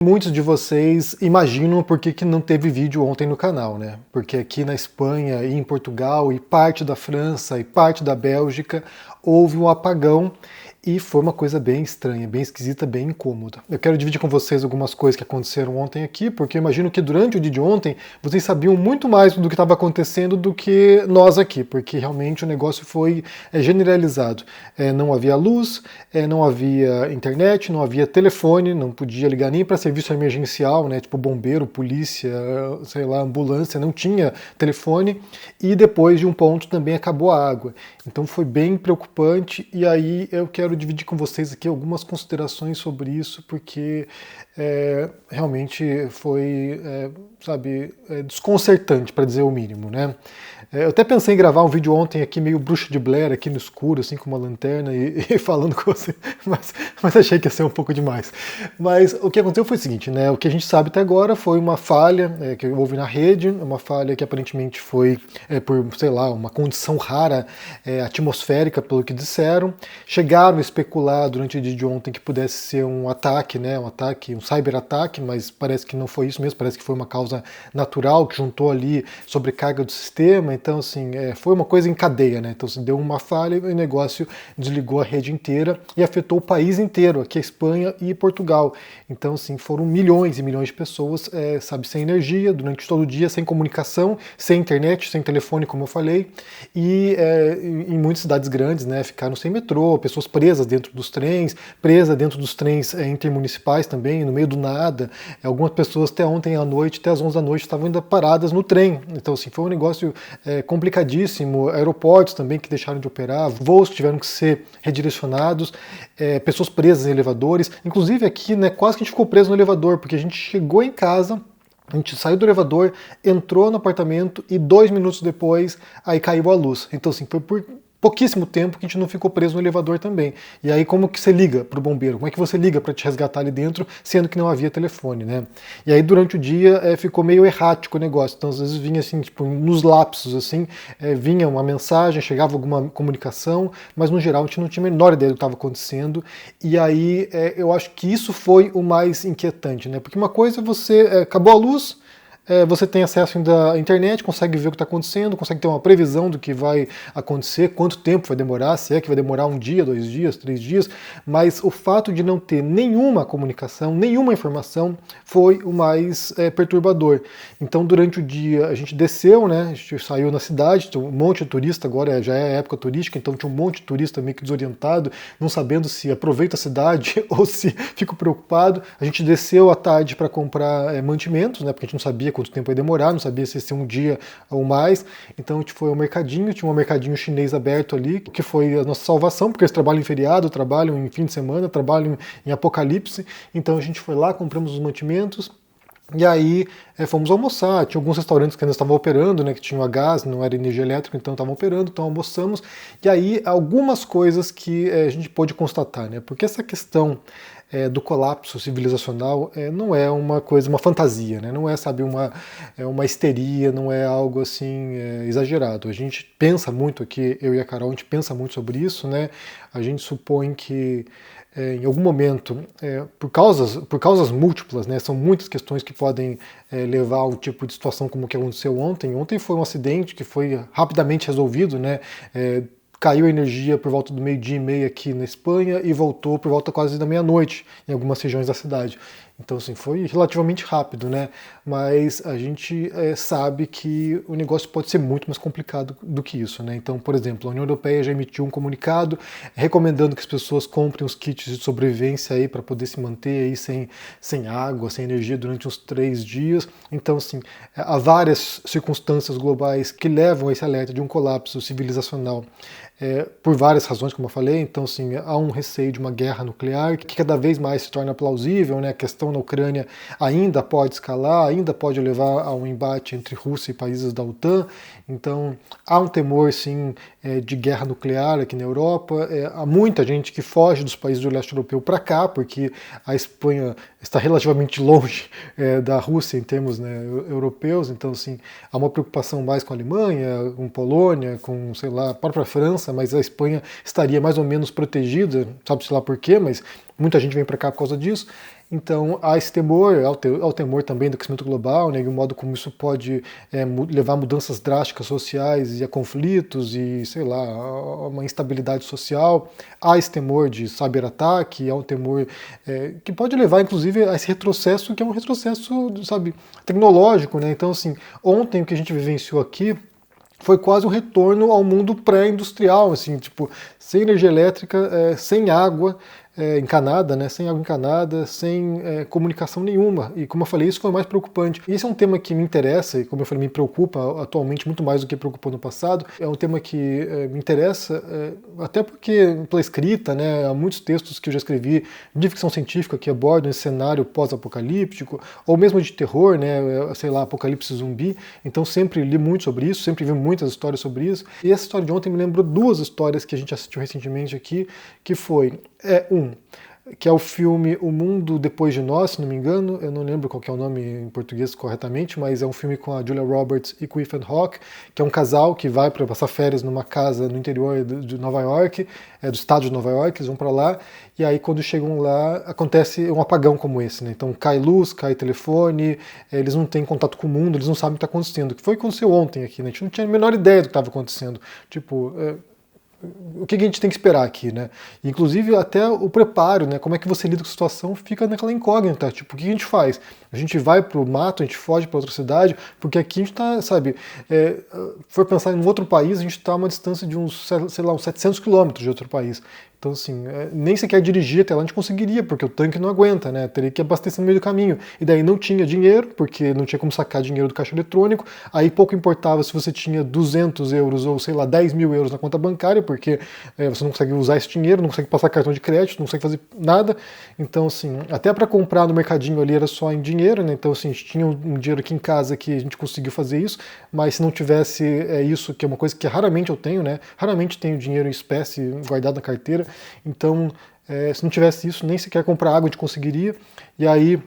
Muitos de vocês imaginam por que não teve vídeo ontem no canal, né? Porque aqui na Espanha e em Portugal e parte da França e parte da Bélgica houve um apagão e foi uma coisa bem estranha, bem esquisita, bem incômoda. Eu quero dividir com vocês algumas coisas que aconteceram ontem aqui, porque eu imagino que durante o dia de ontem vocês sabiam muito mais do que estava acontecendo do que nós aqui, porque realmente o negócio foi generalizado. Não havia luz, não havia internet, não havia telefone, não podia ligar nem para serviço emergencial, né, tipo bombeiro, polícia, sei lá, ambulância, não tinha telefone, e depois de um ponto também acabou a água. Então foi bem preocupante, e aí eu quero dividir com vocês aqui algumas considerações sobre isso, porque realmente foi, desconcertante, para dizer o mínimo, né? Eu até pensei em gravar um vídeo ontem aqui, meio bruxo de Blair, aqui no escuro, assim, com uma lanterna e falando com você, mas achei que ia ser um pouco demais. Mas o que aconteceu foi o seguinte, né? O que a gente sabe até agora foi uma falha que houve na rede, uma falha que aparentemente foi por, sei lá, uma condição rara atmosférica, pelo que disseram. Chegaram a especular durante o dia de ontem que pudesse ser um ataque, né? Um cyberataque, mas parece que não foi isso mesmo, parece que foi uma causa natural, que juntou ali sobrecarga do sistema. Então, assim, foi uma coisa em cadeia, né? Então, se deu uma falha e o negócio desligou a rede inteira e afetou o país inteiro, aqui a Espanha e Portugal. Então, assim, foram milhões e milhões de pessoas, sem energia, durante todo o dia, sem comunicação, sem internet, sem telefone, como eu falei, e em muitas cidades grandes, né, ficaram sem metrô, pessoas presas dentro dos trens, intermunicipais também, no meio do nada. Algumas pessoas até ontem à noite, até às 11 da noite, estavam ainda paradas no trem. Então, assim, foi um negócio complicadíssimo. Aeroportos também que deixaram de operar, voos que tiveram que ser redirecionados, pessoas presas em elevadores. Inclusive aqui, né, quase que a gente ficou preso no elevador, porque a gente chegou em casa, a gente saiu do elevador, entrou no apartamento e 2 minutos depois aí caiu a luz. Então, assim, foi por pouquíssimo tempo que a gente não ficou preso no elevador também. E aí como que você liga para o bombeiro? Como é que você liga para te resgatar ali dentro, sendo que não havia telefone, né? E aí durante o dia ficou meio errático o negócio. Então às vezes vinha assim, tipo, nos lapsos, assim, vinha uma mensagem, chegava alguma comunicação, mas no geral a gente não tinha a menor ideia do que estava acontecendo. E aí eu acho que isso foi o mais inquietante, né? Porque uma coisa é você, acabou a luz, você tem acesso ainda à internet, consegue ver o que está acontecendo, consegue ter uma previsão do que vai acontecer, quanto tempo vai demorar, se é que vai demorar 1 dia, 2 dias, 3 dias, mas o fato de não ter nenhuma comunicação, nenhuma informação, foi o mais perturbador. Então, durante o dia, a gente desceu, né, a gente saiu na cidade, tinha um monte de turista, agora já é época turística, então tinha um monte de turista meio que desorientado, não sabendo se aproveita a cidade ou se fica preocupado. A gente desceu à tarde para comprar mantimentos, né, porque a gente não sabia quanto tempo ia demorar, não sabia se ia ser 1 dia ou mais. Então a gente foi ao mercadinho, tinha um mercadinho chinês aberto ali, que foi a nossa salvação, porque eles trabalham em feriado, trabalham em fim de semana, trabalham em apocalipse. Então a gente foi lá, compramos os mantimentos, e aí fomos almoçar. Tinha alguns restaurantes que ainda estavam operando, né, que tinham a gás, não era energia elétrica, então estavam operando, então almoçamos. E aí algumas coisas que a gente pôde constatar, né, porque essa questão do colapso civilizacional não é uma coisa, uma fantasia, né, não é, sabe, uma histeria, não é algo assim exagerado. A gente pensa muito aqui, eu e a Carol, a gente pensa muito sobre isso, né, a gente supõe que em algum momento, por causas múltiplas, né, são muitas questões que podem levar a um tipo de situação como o que aconteceu ontem. Ontem foi um acidente que foi rapidamente resolvido, né, caiu a energia por volta do 12h30 aqui na Espanha e voltou por volta quase da meia-noite em algumas regiões da cidade. Então, assim, foi relativamente rápido, né? Mas a gente sabe que o negócio pode ser muito mais complicado do que isso, né? Então, por exemplo, a União Europeia já emitiu um comunicado recomendando que as pessoas comprem os kits de sobrevivência aí para poder se manter aí sem água, sem energia durante uns 3 dias. Então, assim, há várias circunstâncias globais que levam a esse alerta de um colapso civilizacional. Por várias razões, como eu falei. Então, assim, há um receio de uma guerra nuclear que cada vez mais se torna plausível, né? A questão na Ucrânia ainda pode escalar, ainda pode levar a um embate entre Rússia e países da OTAN. Então, há um temor, sim, de guerra nuclear aqui na Europa. Há muita gente que foge dos países do leste europeu para cá, porque a Espanha está relativamente longe da Rússia em termos, né, europeus. Então, assim, há uma preocupação mais com a Alemanha, com Polônia, com, sei lá, a própria França, mas a Espanha estaria mais ou menos protegida, sabe-se lá por quê, mas muita gente vem para cá por causa disso. Então há esse temor, há o temor também do aquecimento global, né, e o modo como isso pode levar a mudanças drásticas sociais e a conflitos e, sei lá, a uma instabilidade social. Há esse temor de cyberataque, há um temor que pode levar, inclusive, a esse retrocesso, que é um retrocesso, sabe, tecnológico, né? Então, assim, ontem o que a gente vivenciou aqui foi quase um retorno ao mundo pré-industrial, assim, tipo, sem energia elétrica, sem água encanada, né, sem água encanada, sem comunicação nenhuma. E como eu falei, isso foi o mais preocupante. E esse é um tema que me interessa, e como eu falei, me preocupa atualmente muito mais do que preocupou no passado. É um tema que me interessa, até porque pela escrita, né, há muitos textos que eu já escrevi de ficção científica que abordam esse cenário pós-apocalíptico, ou mesmo de terror, né, sei lá, apocalipse zumbi. Então sempre li muito sobre isso, sempre vi muitas histórias sobre isso. E essa história de ontem me lembrou duas histórias que a gente assistiu recentemente aqui, que foi que é o filme O Mundo Depois de Nós, se não me engano, eu não lembro qual que é o nome em português corretamente, mas é um filme com a Julia Roberts e com o Ethan Hawke, que é um casal que vai para passar férias numa casa no interior de Nova York, do estado de Nova York, eles vão para lá, e aí quando chegam lá acontece um apagão como esse, né? Então cai luz, cai telefone, eles não têm contato com o mundo, eles não sabem o que está acontecendo, que foi o que aconteceu ontem aqui, né? A gente não tinha a menor ideia do que estava acontecendo, tipo... o que a gente tem que esperar aqui, né? Inclusive até o preparo, né? Como é que você lida com a situação fica naquela incógnita. Tipo, o que a gente faz? A gente vai pro mato, a gente foge para outra cidade, porque aqui a gente tá, sabe, for pensar em um outro país, a gente está a uma distância de uns, sei lá, uns 700 quilômetros de outro país. Então, assim, nem sequer dirigir até lá a gente conseguiria, porque o tanque não aguenta, né? Teria que abastecer no meio do caminho. E daí não tinha dinheiro, porque não tinha como sacar dinheiro do caixa eletrônico. Aí pouco importava se você tinha 200 euros ou, sei lá, 10 mil euros na conta bancária, porque você não consegue usar esse dinheiro, não consegue passar cartão de crédito, não consegue fazer nada. Então, assim, até para comprar no mercadinho ali era só em dinheiro, né? Então, assim, a gente tinha um dinheiro aqui em casa que a gente conseguiu fazer isso, mas se não tivesse isso, que é uma coisa que raramente eu tenho, né? Raramente tenho dinheiro em espécie guardado na carteira. Então, se não tivesse isso, nem sequer comprar água a gente conseguiria. E aí,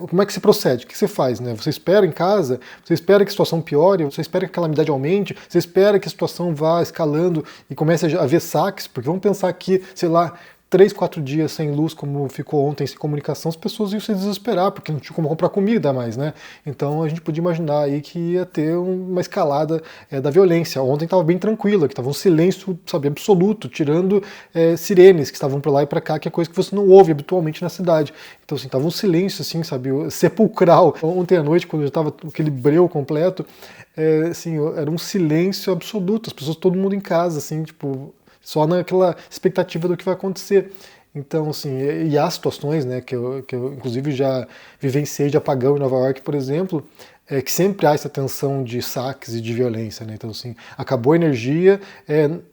como é que se procede? O que você faz? Né? Você espera em casa, você espera que a situação piore, você espera que a calamidade aumente, você espera que a situação vá escalando e comece a haver saques, porque vamos pensar que, sei lá, 3, 4 dias sem luz, como ficou ontem, sem comunicação, as pessoas iam se desesperar, porque não tinha como comprar comida mais, né? Então a gente podia imaginar aí que ia ter uma escalada da violência. Ontem estava bem tranquila, que estava um silêncio, sabe, absoluto, tirando sirenes que estavam para lá e para cá, que é coisa que você não ouve habitualmente na cidade. Então, assim, tava um silêncio, assim, sabe, sepulcral. Ontem à noite, quando já estava aquele breu completo, assim, era um silêncio absoluto, as pessoas, todo mundo em casa, assim, tipo... só naquela expectativa do que vai acontecer. Então, assim, e há situações, né, que eu inclusive já vivenciei de apagão em Nova York, por exemplo, que sempre há essa tensão de saques e de violência, né? Então, assim, acabou a energia,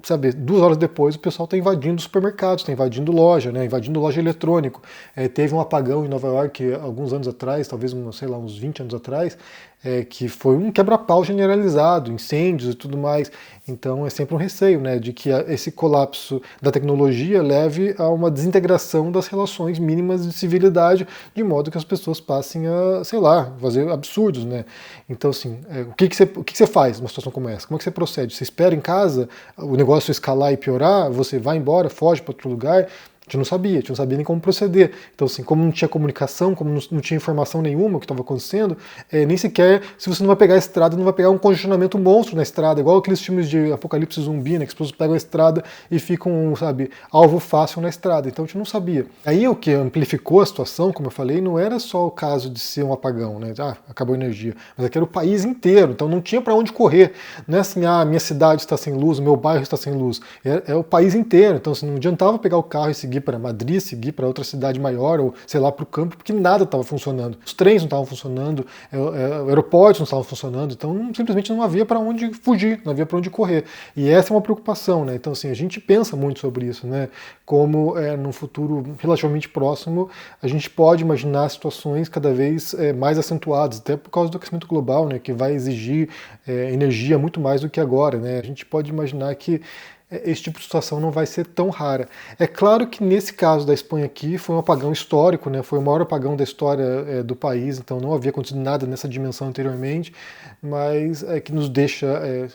sabe, 2 horas depois o pessoal está invadindo supermercados, está invadindo loja, né? Invadindo loja eletrônico. Teve um apagão em Nova York alguns anos atrás, talvez, sei lá, uns 20 anos atrás, que foi um quebra-pau generalizado, incêndios e tudo mais. Então é sempre um receio, né, de que esse colapso da tecnologia leve a uma desintegração das relações mínimas de civilidade, de modo que as pessoas passem a, sei lá, fazer absurdos, né. Então, assim, o que você faz numa situação como essa? Como é que você procede? Você espera em casa o negócio escalar e piorar? Você vai embora, foge para outro lugar? A gente não sabia nem como proceder. Então, assim, como não tinha comunicação, como não tinha informação nenhuma o que estava acontecendo, nem sequer, se você não vai pegar a estrada, não vai pegar um congestionamento monstro na estrada, igual aqueles filmes de apocalipse zumbi, né, que as pessoas pegam a estrada e ficam, sabe, alvo fácil na estrada. Então a gente não sabia. Aí o que amplificou a situação, como eu falei, não era só o caso de ser um apagão, né, acabou a energia, mas aqui era o país inteiro, então não tinha para onde correr. Não é assim, minha cidade está sem luz, o meu bairro está sem luz. É o país inteiro, então assim, não adiantava pegar o carro e seguir para Madrid, seguir para outra cidade maior, ou sei lá, para o campo, porque nada estava funcionando. Os trens não estavam funcionando, aeroportos não estavam funcionando, então simplesmente não havia para onde fugir, não havia para onde correr. E essa é uma preocupação, né? Então, assim, a gente pensa muito sobre isso, né? Como num futuro relativamente próximo, a gente pode imaginar situações cada vez mais acentuadas, até por causa do aquecimento global, né? Que vai exigir energia muito mais do que agora, né? A gente pode imaginar que esse tipo de situação não vai ser tão rara. É claro que nesse caso da Espanha aqui foi um apagão histórico, né? Foi o maior apagão da história do país, então não havia acontecido nada nessa dimensão anteriormente, mas é que nos deixa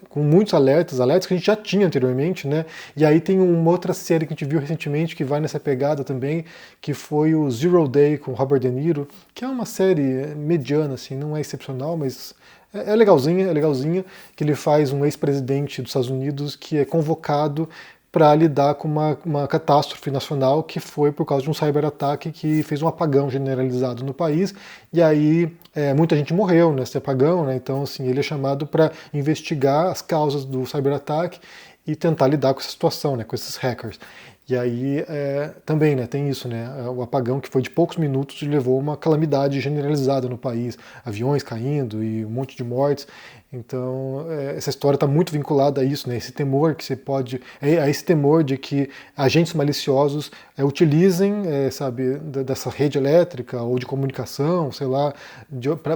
com muitos alertas, alertas que a gente já tinha anteriormente, né? E aí tem uma outra série que a gente viu recentemente que vai nessa pegada também, que foi o Zero Day com Robert De Niro, que é uma série mediana, assim, não é excepcional, mas é legalzinha, que ele faz um ex-presidente dos Estados Unidos que é convocado para lidar com uma catástrofe nacional que foi por causa de um cyberataque que fez um apagão generalizado no país, e aí muita gente morreu nesse apagão, né? Então assim, ele é chamado para investigar as causas do cyberataque e tentar lidar com essa situação, né, com esses hackers. E aí também, né, tem isso, né, o apagão que foi de poucos minutos e levou a uma calamidade generalizada no país, aviões caindo e um monte de mortes. Então essa história está muito vinculada a isso, né, esse temor que você pode, esse temor de que agentes maliciosos utilizem, sabe, dessa rede elétrica ou de comunicação, sei lá,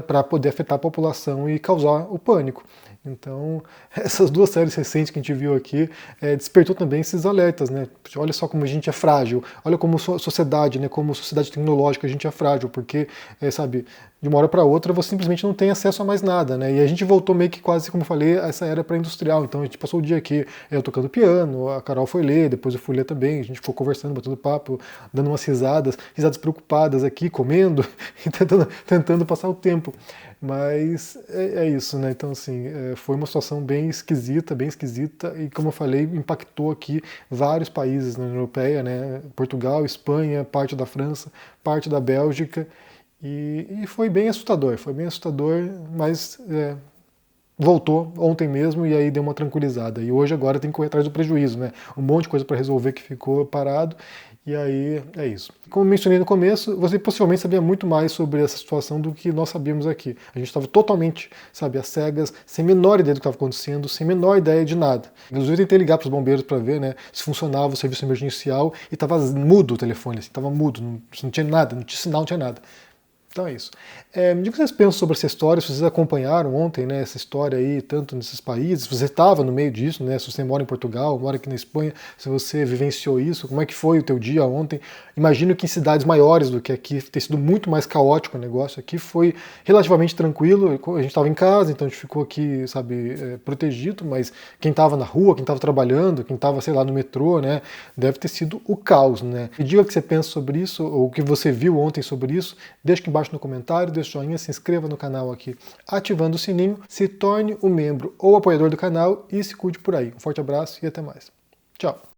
para poder afetar a população e causar o pânico. Então, essas duas séries recentes que a gente viu aqui despertou também esses alertas, né? Olha só como a gente é frágil, olha como sociedade, né? Como sociedade tecnológica a gente é frágil, porque, sabe, de uma hora para outra você simplesmente não tem acesso a mais nada, né? E a gente voltou meio que quase, como eu falei, a essa era pré-industrial. Então a gente passou o dia aqui eu tocando piano, a Carol foi ler, depois eu fui ler também, a gente ficou conversando, batendo papo, dando umas risadas preocupadas aqui, comendo e tentando passar o tempo. Mas é isso, né? Então, assim, foi uma situação bem esquisita, e como eu falei, impactou aqui vários países na União Europeia, né? Portugal, Espanha, parte da França, parte da Bélgica, e foi bem assustador, mas voltou ontem mesmo e aí deu uma tranquilizada. E hoje agora tem que correr atrás do prejuízo, né? Um monte de coisa para resolver que ficou parado. E aí é isso. Como mencionei no começo, você possivelmente sabia muito mais sobre essa situação do que nós sabíamos aqui. A gente estava totalmente, sabe, às cegas, sem a menor ideia do que estava acontecendo, sem a menor ideia de nada. Inclusive eu tentei ligar para os bombeiros para ver, né, se funcionava o serviço emergencial e estava mudo o telefone, assim, estava mudo, não tinha nada, não tinha sinal, não tinha nada. Então é isso. Me diga o que vocês pensam sobre essa história, se vocês acompanharam ontem, né, essa história aí, tanto nesses países, se você estava no meio disso, né, se você mora em Portugal, mora aqui na Espanha, se você vivenciou isso, como é que foi o teu dia ontem? Imagino que em cidades maiores do que aqui, ter sido muito mais caótico o negócio. Aqui foi relativamente tranquilo, a gente estava em casa, então a gente ficou aqui, sabe, protegido, mas quem estava na rua, quem estava trabalhando, quem estava, sei lá, no metrô, né, deve ter sido o caos, né. Me diga o que você pensa sobre isso, ou o que você viu ontem sobre isso, deixa aqui embaixo no comentário, deixa o joinha, se inscreva no canal aqui ativando o sininho, se torne um membro ou apoiador do canal e se cuide por aí. Um forte abraço e até mais. Tchau!